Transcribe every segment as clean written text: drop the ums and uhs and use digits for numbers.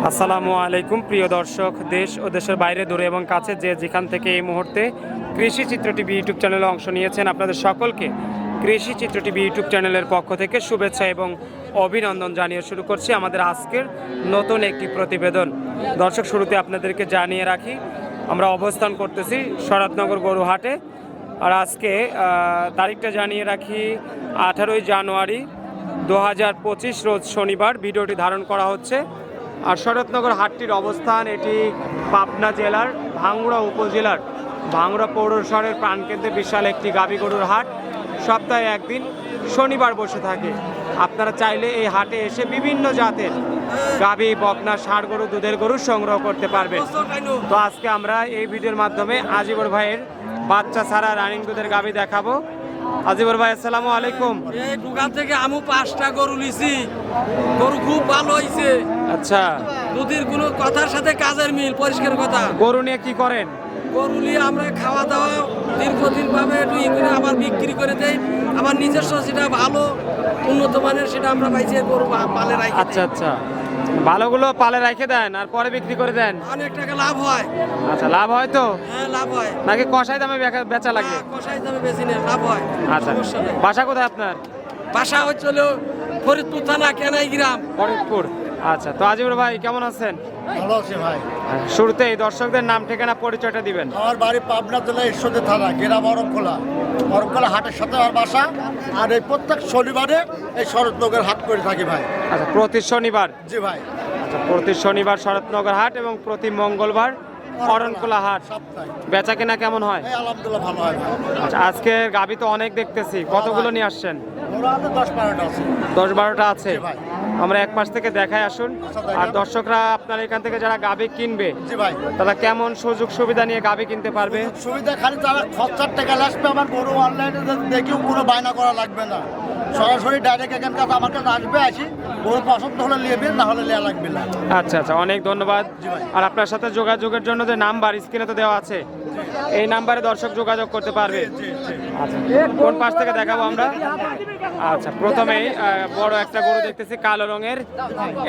আসসালামু আলাইকুম প্রিয় দর্শক, দেশ ও দেশের বাইরে দূরে এবং কাছে যে যেখান থেকে এই মুহূর্তে কৃষি চিত্র টিভি ইউটিউব চ্যানেলে অংশ নিয়েছেন, আপনাদের সকলকে কৃষি চিত্র টিভি ইউটিউব চ্যানেলের পক্ষ থেকে শুভেচ্ছা এবং অভিনন্দন জানিয়ে শুরু করছি আমাদের আজকের নতুন একটি প্রতিবেদন। দর্শক, শুরুতে আপনাদেরকে জানিয়ে রাখি আমরা অবস্থান করতেছি শরৎনগর গরুহাটে। আর আজকে তারিখটা জানিয়ে রাখি 18ই জানুয়ারি 2025 রোজ শনিবার ভিডিওটি ধারণ করা হচ্ছে। আর শরৎনগর হাটটির অবস্থান এটি পাবনা জেলার ভাঙ্গুড়া উপজেলার ভাঙ্গুড়া পৌরশহরের প্রাণকেন্দ্রে বিশাল একটি গাভী গরুর হাট। সপ্তাহে একদিন শনিবার বসে থাকে। আপনারা চাইলে এই হাটে এসে বিভিন্ন জাতের গাভী, বকনা, ষাঁড় গরু, দুধের গরু সংগ্রহ করতে পারবেন। তো আজকে আমরা এই ভিডিওর মাধ্যমে আজিবর ভাইয়ের বাচ্চা ছাড়া রানিং দুধের গাভী দেখাবো। আজিবর ভাই, আসসালামু আলাইকুম। এই দোকান থেকে আমি 5টা গরু নিছি, গরু খুব ভালো হয়েছে। আচ্ছা, দুধের কোনো কথার সাথে কাজের মিল, পরিষ্কার কথা। গরু নিয়ে কি করেন? গরু নিয়ে আমরা খাওয়া দাওয়া দীর্ঘদিন ভাবে একটু করে আবার বিক্রি করে দেই। আমার নিজস্ব যেটা ভালো উন্নত মানের সেটা আমরা পাইছি, গরু পালে রাখি। আচ্ছা আচ্ছা, ভালোগুলো পালে রেখে দেন আর পরে বিক্রি করে দেন। অনেক টাকা লাভ হয়। আচ্ছা, লাভ হয় তো? হ্যাঁ, লাভ হয়। নাকি কষাই দামে বেচা লাগে? কষাই দামে বেশি নেই, লাভ হয়। আচ্ছা, সমস্যা নেই। বাসা কোথায় আপনার? বাসা হচ্ছিল ফরিদপুর থানা কেনাই গ্রাম। ফরিদপুর। আচ্ছা, তো আজিবুর ভাই কেমন আছেন? ভালো আছে ভাই। শুরুতেই দর্শকদের নাম, ঠিকানা, পরিচয়টা দিবেন। আমার বাড়ি পাবনা জেলা ঈশ্বরদী থানা, গ্রাম অরমখোলা। অরমখোলা হাটের সাথে আমার বাসা। আর এই প্রত্যেক শনিবারে এই শরৎনগর হাট করে থাকি ভাই। আচ্ছা, প্রতি শনিবার? জি ভাই। আচ্ছা, প্রতি শনিবার শরৎনগর হাট এবং প্রতি মঙ্গলবার অরণখোলা হাট। সপ্তাহে বেচা কেনা কেমন হয়? এই আলহামদুলিল্লাহ ভালো হয় ভাই। আচ্ছা, আজকে গাভী তো অনেক দেখতেছি, কতগুলো নিয়ে আসছেন? ওরা আমাদের 10-12টা আছে। 10-12টা আছে। জি ভাই। আমরা এক পাশ থেকে দেখাই আসুন। আচ্ছা, দেখান। আর দর্শকরা আপনার এখান থেকে যারা গাভী কিনবে জি ভাই। তারা কেমন সুযোগ সুবিধা নিয়ে গাভী কিনতে পারবে? সুবিধা খালি তারা খরচার টাকা আসবে। আমার গরু অনলাইনে দেখেও কোনো বায়না করা লাগবে না। সরাসরি ডাইরেক্ট এখান কাছে আমার কাছে আসবে, আসি গরু পছন্দ হলে নেবে, না হলে নেওয়া লাগবে না। আচ্ছা আচ্ছা, অনেক ধন্যবাদ। জি ভাই। আর আপনার সাথে যোগাযোগের জন্য যে নাম্বার স্ক্রিনে তো দেওয়া আছে, এই নাম্বারে দর্শক যোগাযোগ করতে পারবে। জি জি। আচ্ছা, কোন পাশ থেকে দেখাবো আমরা? আচ্ছা, প্রথমেই বড় একটা গরু দেখতেছি কালো রঙের।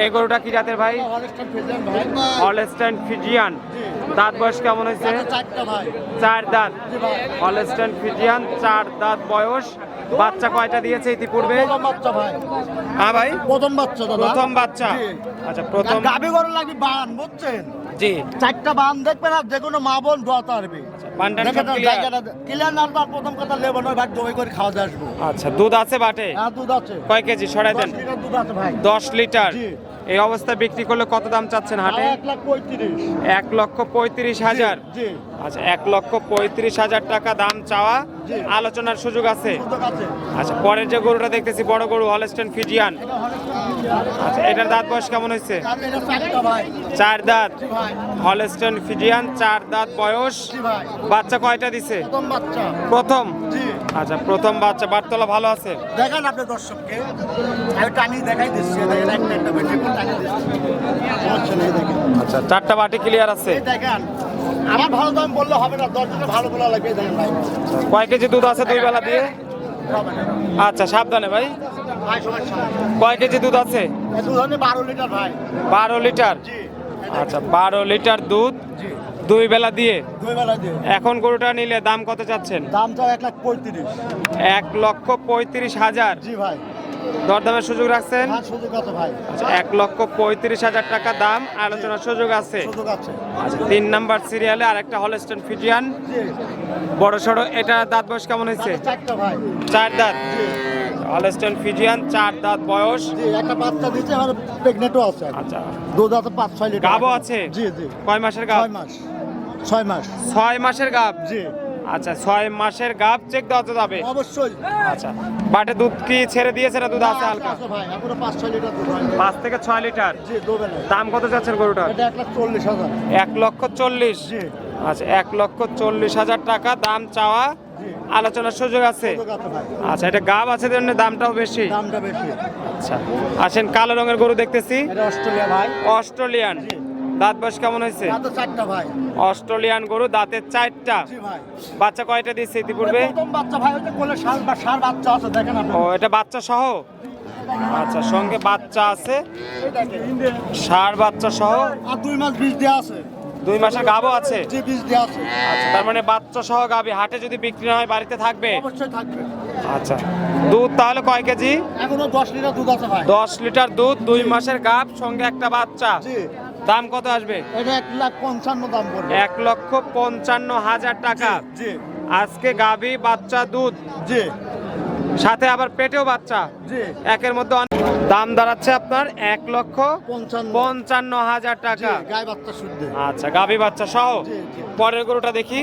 এই গরুটা কি জাতের ভাই? হলস্টাইন ফ্রিজিয়ান ভাই। Holstein Friesian. দাঁত বয়স কেমন হয়েছে? 4টা ভাই। 4 দাঁত। জি ভাই। হলস্টাইন ফ্রিজিয়ান, 4 দাঁত বয়স। বাচ্চা কয়টা দিয়েছে ইতিপূর্বে? প্রথম বাচ্চা ভাই। হ্যাঁ ভাই, প্রথম বাচ্চা দাদা। প্রথম বাচ্চা। জি। আচ্ছা, প্রথম। গাবি গরু লাগি বান, বুঝছেন? জি। 4টা বান দেখবেন, আর যে কোনো মা বোন দোয়াতে পারবে। বানটান সব দেখেন clear? জায়গাটা ক্লিয়ার না, তার প্রথম কথা লেবো নয় ভাই, জমি করে খাওয়া দিয়ে আসবো। আচ্ছা, দুধ আছে বাটে? হ্যাঁ, দুধ আছে। কয় কেজি সরাই 10 দেন? লিটার দুধ আছে ভাই। 10 লিটার। জি। এই অবস্থায় বিক্রি করলে কত দাম চাচ্ছেন হাটে? 1,35,000। 1,35,000। জি। আচ্ছা, 1,35,000 টাকা দাম চাওয়া। জি। আলোচনার সুযোগ আছে? সুযোগ আছে। আচ্ছা, পরের যে গরুটা দেখতেছি বড় গরু হলস্টাইন ফ্রিজিয়ান। এটা হলস্টাইন ফ্রিজিয়ান। আচ্ছা, এটার দাঁত বয়স কেমন হয়েছে? আর এটা 4টা ভাই। 4 দাঁত। জি ভাই। হলস্টাইন ফ্রিজিয়ান, 4 দাঁত বয়স। জি ভাই। বাচ্চা কয়টা দিছে? প্রথম বাচ্চা। প্রথম। জি। আচ্ছা, প্রথম বাচ্চা। বাটতলা ভালো আছে? দেখেন আপনি দর্শককে, আমি টানি দেখাই দিচ্ছি। দেখেন একটা বেশি টানি দিচ্ছি। সমস্যা নেই, দেখেন। আচ্ছা, 4টা বাটি ক্লিয়ার আছে? এই দেখেন, আমার ভালো দাম বললে হবে না, 10 জনের ভালো বলা লাগবে। এই দেখেন ভাই। কয় কেজি দুধ আছে 2 বেলা দিয়ে? হবে না। আচ্ছা, সাবধানে ভাই। ভাই সমস্যা নেই। কয় কেজি দুধ আছে? এই দুধ হলে 12 লিটার ভাই। 12 লিটার। জি। আচ্ছা, 12 লিটার দুধ জি। 2 বেলা দিয়ে। 2 বেলা দিয়ে। এখন গরুটা নিলে দাম কত চাচ্ছেন? দাম চাও 1,35,000। 1,35,000। জি ভাই। দরদামের সুযোগ রাখছেন? হ্যাঁ, সুযোগ আছে ভাই। আচ্ছা, 1,35,000 টাকা দাম, আলোচনার সুযোগ আছে। সুযোগ আছে। আচ্ছা, 3 নাম্বার সিরিয়ালে আরেকটা হলস্টাইন ফ্রিজিয়ান জি। বড় সড়ো। এটা দাঁত বয়স কেমন হয়েছে? 4টা ভাই। 4 দাঁত। জি। হলস্টাইন ফ্রিজিয়ান, 4 দাঁত বয়স। জি, একটা বাচ্চা দিচ্ছে, আর প্রেগনেন্টও আছে। আচ্ছা, দুধ আছে 5-6 লিটার। গাবও আছে? জি জি। কয় মাসের গাব? 6 মাস। 6 মাস। 6 মাসের গাব। জি। আচ্ছা, 6 মাসের গাব চেক দেওয়া তো যাবে? অবশ্যই। আচ্ছা, বাটে দুধ কি ছেড়ে দিয়েছে না দুধ আছে হালকা? আছে ভাই, এখনো 5-6 লিটার দুধ হয়। 5 থেকে 6 লিটার। জি, দুবেলা। দাম কত যাচ্ছেন গরুটার? এটা 1,40,000। 1,40,000। জি। আচ্ছা, 1,40,000 টাকা দাম চাওয়া, জি। আলোচনার সুযোগ আছে? সুযোগ আছে ভাই। আচ্ছা, এটা গাব আছে জন্য দামটাও বেশি। দামটা বেশি। আচ্ছা, আসেন কালো রঙের গরু দেখতেছি, এটা অস্ট্রেলিয়া ভাই। অস্ট্রেলিয়ান। জি। দাঁত বয়স কেমন হয়েছে? তাতে 4টা ভাই। অস্ট্রেলিয়ান গরু, দাঁতের 4টা। জি ভাই। বাচ্চা কয়টা দিচ্ছে ইতিপূর্বে? প্রথম বাচ্চা ভাই, ওই যে কোলে ষাঁড় বাচ্চা আছে, দেখেন আপনি। ও, এটা বাচ্চা সহ? আচ্ছা, সঙ্গে বাচ্চা আছে, ষাঁড় বাচ্চা সহ। আর 2 মাস বীজ দেওয়া আছে। 2 মাসের গাবও আছে। জি, বীজ দেওয়া আছে। আচ্ছা, তার মানে বাচ্চা সহ গাবি হাটে যদি বিক্রি না হয় বাড়িতে থাকবে? অবশ্যই থাকবে। আচ্ছা, দুধ তাহলে কয় কেজি? এখনো 10 লিটার দুধ আছে ভাই। 10 লিটার দুধ, 2 মাসের গাব, সঙ্গে একটা বাচ্চা। জি, দাম কত আসবে? এটা 1,55,000 দাম পড়বে। 1,55,000 টাকা। জি আজকে গাবি, বাচ্চা, দুধ, জি সাথে আবার পেটেও বাচ্চা, জি। একের মধ্যে দাম দাঁড়াচ্ছে আপনার 1,55,000 টাকা। গায়ে বাচ্চা শুদ্ধ। আচ্ছা, গাবি বাচ্চা সহ। জি, জি। পরের গরুটা দেখি,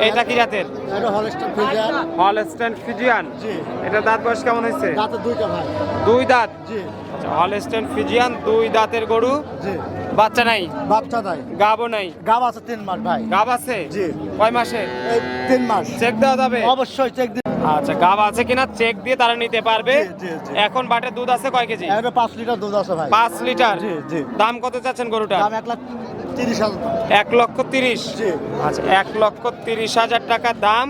এটা কি জাতের? এটা হলস্টাইন ফ্রিজিয়ান। Holstein Friesian. জি। এটা দাঁত বয়স কেমন হয়েছে? দাঁতে 2টা ভাই। 2 দাঁত। জি আচ্ছা, হলস্টাইন ফ্রিজিয়ান 2 দাঁতের গরু, জি। বাচ্চা নাই, বাচ্চা দেয়। গাবও নাই। গাব আছে 3 মাস ভাই। গাব আছে? জি। কয় মাসে? এই 3 মাস। চেক দেওয়া যাবে? অবশ্যই চেক দিন। আচ্ছা, গাব আছে কিনা চেক দিয়ে তারা নিতে পারবে। জি, জি, জি। এখন বাটে দুধ আছে কয় কেজি? এটা 5 লিটার দুধ আছে ভাই। 5 লিটার। জি, জি। দাম কত চাচ্ছেন গরুটা? দাম 1,30,000 দাম। 1,30,000। জি। আচ্ছা, 1,30,000 টাকা দাম।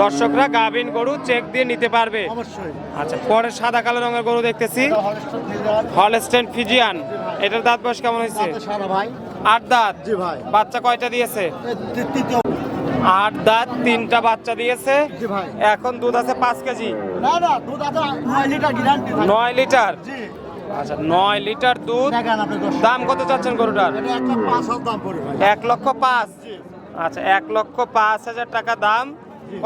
দর্শকরা গাভিন গরু চেক দিয়ে নিতে পারবে। অবশ্যই। আচ্ছা, পরে সাদা কালো রঙের গরু দেখতেছি, এটা হলস্টাইন ফ্রিজিয়ান। Holstein Friesian. জি ভাই। এটার দাঁত বয়স কেমন হয়েছে? দাঁতে সারা ভাই। 8 দাঁত। জি ভাই। বাচ্চা কয়টা দিয়েছে? তৃতীয়। 8 দাঁত, 3টা বাচ্চা দিয়েছে। জি ভাই। এখন দুধ আছে 5 কেজি। না না, দুধ আছে 9 লিটার গ্যারান্টি ভাই। 9 লিটার। জি। আচ্ছা, 9 লিটার দুধ। দেখেন আপনি দশ। দাম কত চাচ্ছেন গরুটার? এটা 1,05,000 দাম পড়বে ভাই। 1,05,000। জি। আচ্ছা, 1,05,000 টাকা দাম।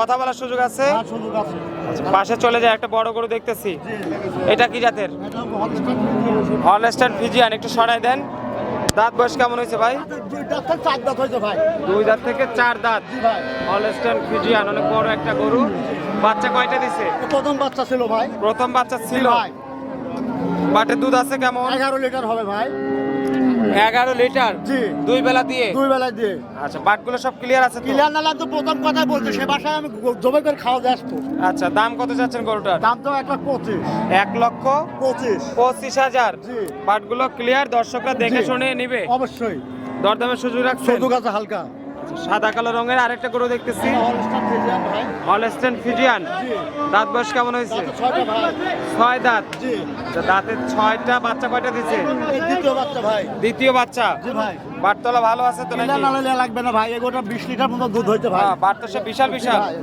কথা বলার সুযোগ আছে? আর সুযোগ আছে। পাশে চলে যায় একটা বড় গরু দেখতেছি, জি। এটা কি জাতের? এটা হলস্টাইন ফ্রিজিয়ান। Holstein Friesian. একটু সরাই দেন। দাঁত বয়স কেমন হয়েছে ভাই? 2 দাঁত থেকে 4 দাঁত হয়েছে ভাই। 2 দাঁত থেকে 4 দাঁত। জি ভাই। হলস্টাইন ফ্রিজিয়ান, অনেক বড় একটা গরু। বাচ্চা কয়টা দিছে? এটা প্রথম বাচ্চা ছিল ভাই। প্রথম বাচ্চা জি ছিল। ভাই। বাটে দুধ আছে কেমন? 11 লিটার হবে ভাই। 11 লিটার। জি। 2 বেলা দিয়ে। 2 বেলায় দিয়ে। আচ্ছা, বাটগুলো সব ক্লিয়ার আছে তো? ক্লিয়ার না লাগতো প্রথম কথাই বলছে, সে বাসায় আমি জবাই করে খাওয়া দিয়ে আসতো। আচ্ছা, দাম কত চাচ্ছেন গরুটার? দাম তো 1,25,000। 1,25,000। 25,000। জি। বাটগুলো ক্লিয়ার, দর্শকরা দেখে জি। শুনে নিবে। অবশ্যই। দরদামের সুযোগ রাখছেন? সুযোগ আছে হালকা। সাদা কালো রঙের আরেকটা গরু দেখতেছি, হলস্টাইন ফ্রিজিয়ান ভাই। Holstein Friesian. জি। দাঁত বয়স কেমন হয়েছে? দাঁতে 6টা ভাই। 6 দাঁত। জি। আচ্ছা, দাঁতে 6টা। বাচ্চা কয়টা দিছে? এই দ্বিতীয় বাচ্চা ভাই। দ্বিতীয় বাচ্চা। জি ভাই। বাটতলা ভালো আছে তো নাকি? ক্লিয়ার না লাগলে লাগবে না ভাই, এগোটা 20 লিটার মতো দুধ হইতে ভাই। হ্যাঁ, বাট তো সে বিশাল বিশাল। ভাই।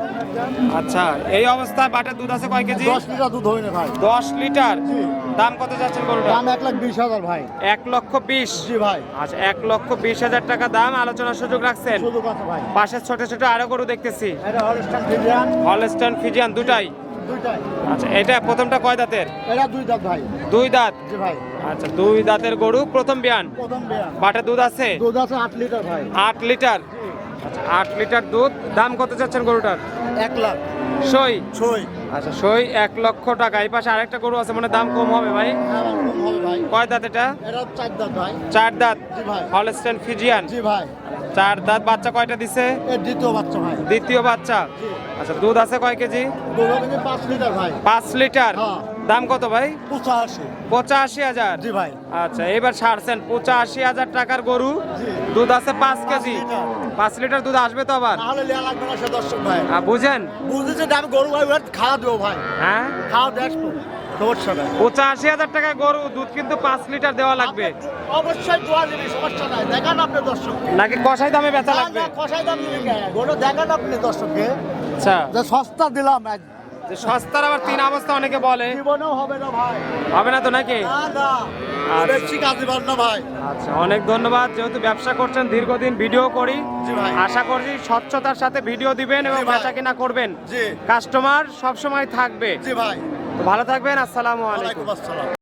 আচ্ছা, এই অবস্থায় বাটের দুধ আছে কয় কেজি? 10 লিটার দুধ হইনে ভাই। 10 লিটার। জি। দাম কত যাচ্ছেন গরুটা? দাম 1,20,000 ভাই। 1,20,000। জি ভাই। আচ্ছা, 1,20,000 টাকা দাম। আলোচনার সুযোগ রাখছেন? সুযোগ আছে ভাই। পাশে ছোট ছোট আরো গরু দেখতেছি, এটা হলস্টাইন ফ্রিজিয়ান। হলস্টাইন ফ্রিজিয়ান দুটাই। দুইটাই। আচ্ছা, এটা প্রথমটা কয় দাঁতের? এটা 2 দাঁত ভাই। 2 দাঁত। জি ভাই। আচ্ছা, 2 দাঁতের গরু, প্রথম বিয়ান। প্রথম বেয়া। বাটে দুধ আছে দুধ আছে 8 লিটার ভাই। 8 লিটার। জি। আচ্ছা, 8 লিটার দুধ। দাম কত চাচ্ছেন গরুটার? 1 লাখ। সই। ছয়। আচ্ছা, সই 1 লক্ষ টাকা। এই পাশে আরেকটা গরু আছে, মানে দাম কম হবে ভাই। হ্যাঁ ভাই, কম হবে ভাই। কয় দাঁত এটা? এটা 4 দাঁত ভাই। 4 দাঁত। জি ভাই। Holstein Friesian. জি ভাই। 4 দাঁত। বাচ্চা কয়টা দিছে? এর দ্বিতীয় বাচ্চা ভাই। দ্বিতীয় বাচ্চা। জি। আচ্ছা, দুধ আছে কয় কেজি? দুধ হবে 5 লিটার ভাই। 5 লিটার। হ্যাঁ। দাম কত ভাই? 85। 85,000। জি ভাই। আচ্ছা, এবার ছাড়ছেন 85,000 টাকার গরু। জি। দুধ আছে 5 কেজি। লিটার। 5 লিটার দুধ আসবে তো আবার? নাহলে লেয়া লাগবে না সে দর্শক ভাই। বুঝেন? বুঝেছে যে আমি গরু ভাই ওর খাওয়া দেবো ভাই। হ্যাঁ, খাওয়া দিয়ে আসবো। সমস্যা নাই। 85,000 টাকা গরু, দুধ কিন্তু 5 লিটার দেওয়া লাগবে। অবশ্যই দোয়া দিবি, সমস্যা নাই। দেখান আপনি দর্শককে। নাকি কষাই দামে বেচা লাগবে? না, কষাই দাম দিবি কেন? গরু দেখান আপনি দর্শককে আচ্ছা, যে সস্তা দিলাম। যে সস্তার আবার 3 অবস্থা অনেকে বলে, জীবনেও হবে না ভাই। হবে না তো নাকি? না না, আচ্ছা। বেশি কাজে পার না ভাই। আচ্ছা, অনেক ধন্যবাদ। যেহেতু ব্যবসা করছেন, দীর্ঘদিন ভিডিও করি, জি ভাই। আশা করি স্বচ্ছতার সাথে ভিডিও দিবেন এবং জি ভাই। বেচা কিনা করবেন। জি। কাস্টমার সব সময় থাকবে। জি ভাই। তো ভালো থাকবেন। আসসালামু আলাইকুম। ওয়ালাইকুম আসসালাম।